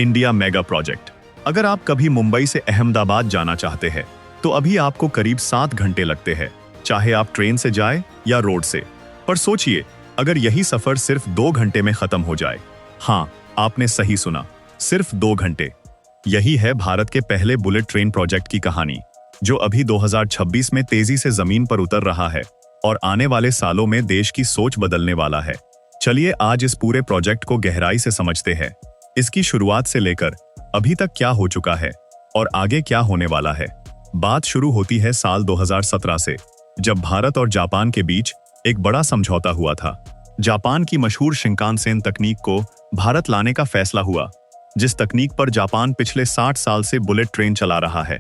India mega project. अगर आप कभी मुंबई से अहमदाबाद जाना चाहते हैं तो अभी आपको करीब 7 घंटे लगते हैं, चाहे आप ट्रेन से जाए या रोड से। पर सोचिए, अगर यही सफर सिर्फ 2 घंटे में खत्म हो जाए। हाँ, आपने सही सुना, सिर्फ 2 घंटे। यही है भारत के पहले बुलेट ट्रेन प्रोजेक्ट की कहानी, जो अभी 2026 में तेजी से जमीन पर उतर रहा है और आने वाले सालों में देश की सोच बदलने वाला है। चलिए आज इस पूरे प्रोजेक्ट को गहराई से समझते हैं। इसकी शुरुआत से लेकर अभी तक क्या हो चुका है और आगे क्या होने वाला है। बात शुरू होती है साल 2017 से, जब भारत और जापान के बीच एक बड़ा समझौता हुआ था। जापान की मशहूर शिंकानसेन तकनीक को भारत लाने का फैसला हुआ, जिस तकनीक पर जापान पिछले 60 साल से बुलेट ट्रेन चला रहा है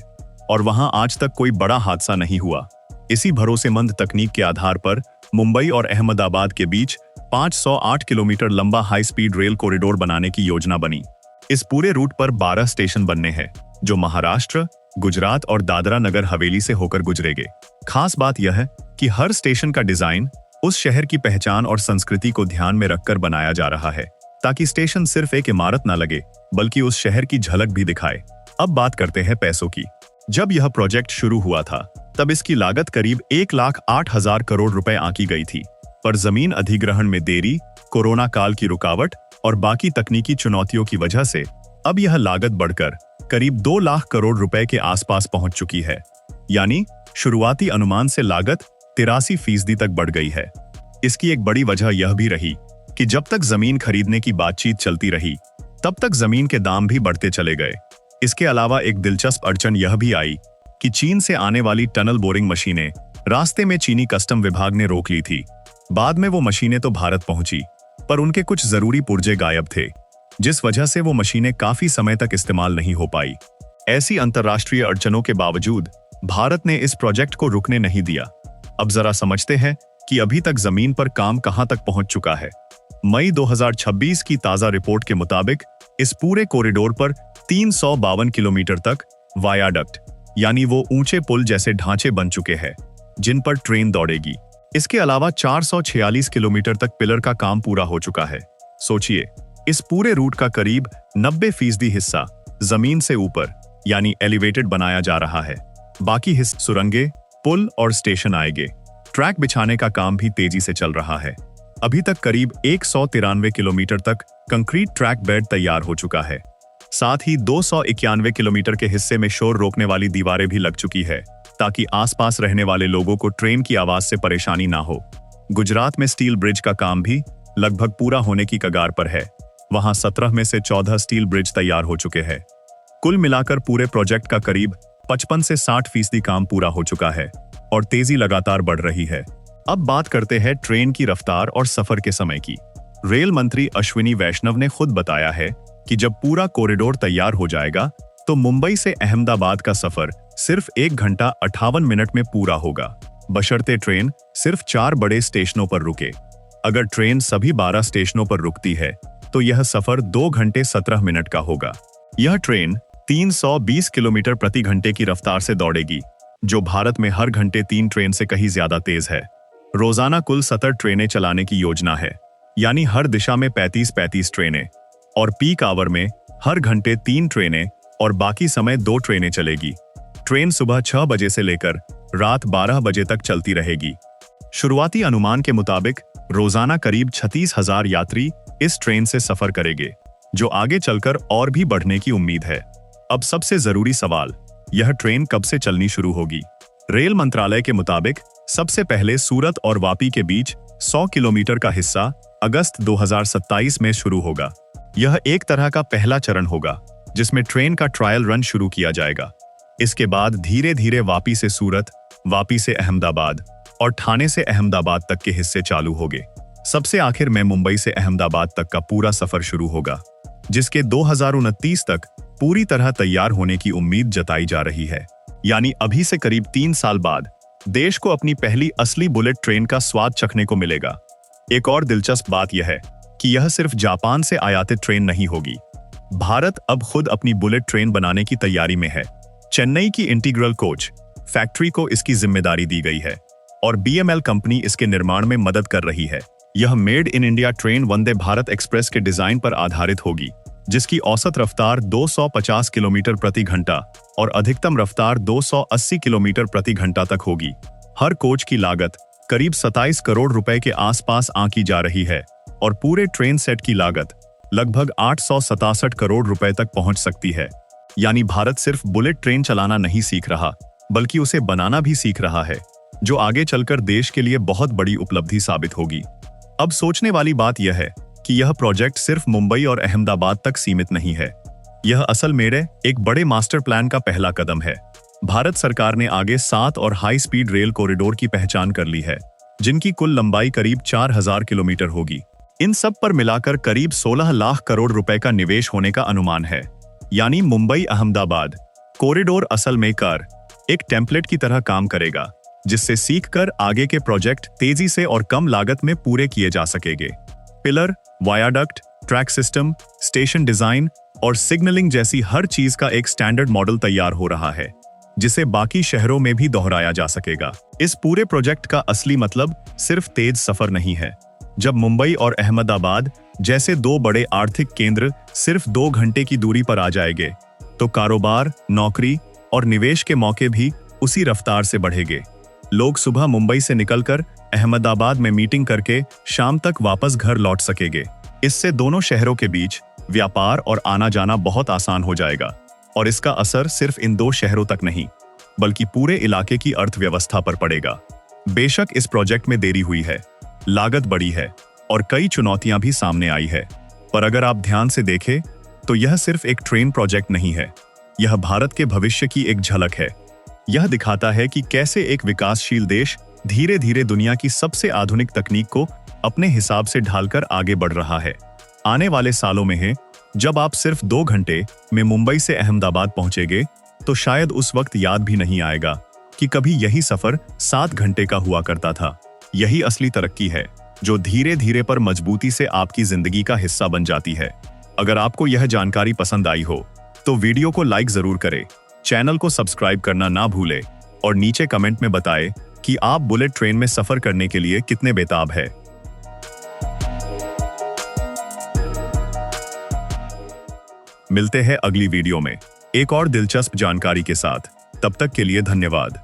और वहां आज तक कोई बड़ा हादसा नहीं हुआ। इसी भरोसेमंद तकनीक के आधार पर मुंबई और अहमदाबाद के बीच 508 किलोमीटर लंबा हाई स्पीड रेल कॉरिडोर बनाने की योजना बनी। इस पूरे रूट पर 12 स्टेशन बनने हैं, जो महाराष्ट्र, गुजरात और दादरा नगर हवेली से होकर गुजरेंगे। खास बात यह है कि हर स्टेशन का डिजाइन उस शहर की पहचान और संस्कृति को ध्यान में रखकर बनाया जा रहा है, ताकि स्टेशन सिर्फ एक इमारत न लगे बल्कि उस शहर की झलक भी दिखाए। अब बात करते हैं पैसों की। जब यह प्रोजेक्ट शुरू हुआ था तब इसकी लागत करीब 1,08,000 करोड़ रुपए आंकी गई थी, पर जमीन अधिग्रहण में देरी, कोरोना काल की रुकावट और बाकी तकनीकी चुनौतियों की वजह से अब यह लागत बढ़कर करीब 2 लाख करोड़ रुपए के आसपास पहुंच चुकी है। यानी शुरुआती अनुमान से लागत 83% तक बढ़ गई है। इसकी एक बड़ी वजह यह भी रही कि जब तक जमीन खरीदने की बातचीत चलती रही, तब तक जमीन के दाम भी बढ़ते चले गए। इसके अलावा एक दिलचस्प अड़चन यह भी आई कि चीन से आने वाली टनल बोरिंग मशीनें रास्ते में चीनी कस्टम विभाग ने रोक ली थी। बाद में वो मशीनें तो भारत पहुंची, पर उनके कुछ जरूरी पुर्जे गायब थे, जिस वजह से वो मशीनें काफी समय तक इस्तेमाल नहीं हो पाई। ऐसी अंतर्राष्ट्रीय अड़चनों के बावजूद भारत ने इस प्रोजेक्ट को रुकने नहीं दिया। अब जरा समझते हैं कि अभी तक जमीन पर काम कहां तक पहुंच चुका है। मई 2026 की ताजा रिपोर्ट के मुताबिक इस पूरे कॉरिडोर पर 352 किलोमीटर तक वायाडक्ट, यानी वो ऊंचे पुल जैसे ढांचे बन चुके हैं जिन पर ट्रेन दौड़ेगी। इसके अलावा 446 किलोमीटर तक पिलर का काम पूरा हो चुका है। सोचिए, इस पूरे रूट का करीब 90% हिस्सा जमीन से ऊपर यानी एलिवेटेड बनाया जा रहा है। बाकी हिस्से सुरंगें, पुल और स्टेशन आएंगे। ट्रैक बिछाने का काम भी तेजी से चल रहा है। अभी तक करीब 193 किलोमीटर तक कंक्रीट ट्रैक बेड तैयार हो चुका है। साथ ही 291 किलोमीटर के हिस्से में शोर रोकने वाली दीवारें भी लग चुकी है, ताकि आसपास रहने वाले लोगों को ट्रेन की आवाज से परेशानी ना हो। गुजरात में स्टील ब्रिज का काम भी लगभग पूरा होने की कगार पर है। वहां 17 में से 14 स्टील ब्रिज तैयार हो चुके हैं। कुल मिलाकर पूरे प्रोजेक्ट का करीब 55 से 60% काम पूरा हो चुका है और तेजी लगातार बढ़ रही है। अब बात करते हैं ट्रेन की रफ्तार और सफर के समय की। रेल मंत्री अश्विनी वैष्णव ने खुद बताया है कि जब पूरा कॉरिडोर तैयार हो जाएगा तो मुंबई से अहमदाबाद का सफर सिर्फ 1 घंटा 58 मिनट में पूरा होगा, बशर्ते ट्रेन सिर्फ 4 बड़े स्टेशनों पर रुके। अगर ट्रेन सभी 12 स्टेशनों पर रुकती है तो यह सफर 2 घंटे 17 मिनट का होगा। यह ट्रेन 320 किलोमीटर प्रति घंटे की रफ्तार से दौड़ेगी, जो भारत में हर घंटे 3 ट्रेन से कहीं ज्यादा तेज है। रोजाना कुल 70 ट्रेनें चलाने की योजना है, यानी हर दिशा में 35-35 ट्रेनें, और पीक आवर में हर घंटे 3 ट्रेनें और बाकी समय 2 ट्रेनें चलेगी। ट्रेन सुबह 6 बजे से लेकर रात 12 बजे तक चलती रहेगी। शुरुआती अनुमान के मुताबिक रोजाना करीब 36,000 यात्री इस ट्रेन से सफर करेंगे, जो आगे चलकर और भी बढ़ने की उम्मीद है। अब सबसे जरूरी सवाल, यह ट्रेन कब से चलनी शुरू होगी? रेल मंत्रालय के मुताबिक सबसे पहले सूरत और वापी के बीच 100 किलोमीटर का हिस्सा अगस्त 2027 में शुरू होगा। यह एक तरह का पहला चरण होगा, जिसमें ट्रेन का ट्रायल रन शुरू किया जाएगा। इसके बाद धीरे धीरे वापी से सूरत, वापी से अहमदाबाद और ठाणे से अहमदाबाद तक के हिस्से चालू होंगे। सबसे आखिर में मुंबई से अहमदाबाद तक का पूरा सफर शुरू होगा, जिसके 2029 तक पूरी तरह तैयार होने की उम्मीद जताई जा रही है। यानी अभी से करीब 3 साल बाद देश को अपनी पहली असली बुलेट ट्रेन का स्वाद चखने को मिलेगा। एक और दिलचस्प बात यह है कि यह सिर्फ जापान से आयातित ट्रेन नहीं होगी। भारत अब खुद अपनी बुलेट ट्रेन बनाने की तैयारी में है। चेन्नई की इंटीग्रल कोच फैक्ट्री को इसकी जिम्मेदारी दी गई है और BML कंपनी इसके निर्माण में मदद कर रही है। यह made in India train Vande Bharat express के डिजाइन पर आधारित होगी, जिसकी औसत रफ्तार 250 किलोमीटर प्रति घंटा और अधिकतम रफ्तार 280 किलोमीटर प्रति घंटा तक होगी। हर कोच की लागत करीब 27 करोड़ रुपए के आसपास आंकी जा रही है और पूरे ट्रेन सेट की लागत लगभग 867 करोड़ रुपए तक पहुंच सकती है। यानी भारत सिर्फ बुलेट ट्रेन चलाना नहीं सीख रहा, बल्कि उसे बनाना भी सीख रहा है, जो आगे चलकर देश के लिए बहुत बड़ी उपलब्धि साबित होगी। अब सोचने वाली बात यह है कि यह प्रोजेक्ट सिर्फ मुंबई और अहमदाबाद तक सीमित नहीं है। यह असल में एक बड़े मास्टर प्लान का पहला कदम है। भारत सरकार ने आगे 7 और हाई स्पीड रेल कॉरिडोर की पहचान कर ली है, जिनकी कुल लंबाई करीब 4000 किलोमीटर होगी। इन सब पर मिलाकर करीब 16 लाख करोड़ रुपए का निवेश होने का अनुमान है। यानी मुंबई अहमदाबाद कॉरिडोर असल में एक टेम्पलेट की तरह काम करेगा, जिससे सीखकर आगे के प्रोजेक्ट तेजी से और कम लागत में पूरे किए जा सकेंगे। Pillar, viaduct, track system, station design और सिग्नलिंग जैसी हर चीज का एक स्टैंडर्ड मॉडल तैयार हो रहा है, जिसे बाकी शहरों में भी दोहराया जा सकेगा। इस पूरे प्रोजेक्ट का असली मतलब सिर्फ तेज सफर नहीं है। जब मुंबई और अहमदाबाद जैसे दो बड़े आर्थिक केंद्र सिर्फ 2 घंटे की दूरी पर आ जाएंगे, तो कारोबार, नौकरी और निवेश के मौके भी उसी रफ्तार से बढ़ेंगे। लोग सुबह मुंबई से निकलकर अहमदाबाद में मीटिंग करके शाम तक वापस घर लौट सकेंगे। इससे दोनों शहरों के बीच व्यापार और आना जाना बहुत आसान हो जाएगा और इसका असर सिर्फ इन 2 शहरों तक नहीं, बल्कि पूरे इलाके की अर्थव्यवस्था पर पड़ेगा। बेशक इस प्रोजेक्ट में देरी हुई है, लागत बढ़ी है और कई चुनौतियां भी सामने आई है, पर अगर आप ध्यान से देखें तो यह सिर्फ एक ट्रेन प्रोजेक्ट नहीं है। यह भारत के भविष्य की एक झलक है। यह दिखाता है कि कैसे एक विकासशील देश धीरे धीरे दुनिया की सबसे आधुनिक तकनीक को अपने हिसाब से ढालकर आगे बढ़ रहा है। आने वाले सालों में है जब आप सिर्फ 2 घंटे में मुंबई से अहमदाबाद पहुंचेंगे, तो शायद उस वक्त याद भी नहीं आएगा कि कभी यही सफर 7 घंटे का हुआ करता था। यही असली तरक्की है, जो धीरे धीरे पर मजबूती से आपकी जिंदगी का हिस्सा बन जाती है। अगर आपको यह जानकारी पसंद आई हो तो वीडियो को लाइक जरूर करें, चैनल को सब्सक्राइब करना ना भूलें और नीचे कमेंट में बताएं कि आप बुलेट ट्रेन में सफर करने के लिए कितने बेताब है। मिलते हैं अगली वीडियो में एक और दिलचस्प जानकारी के साथ। तब तक के लिए धन्यवाद।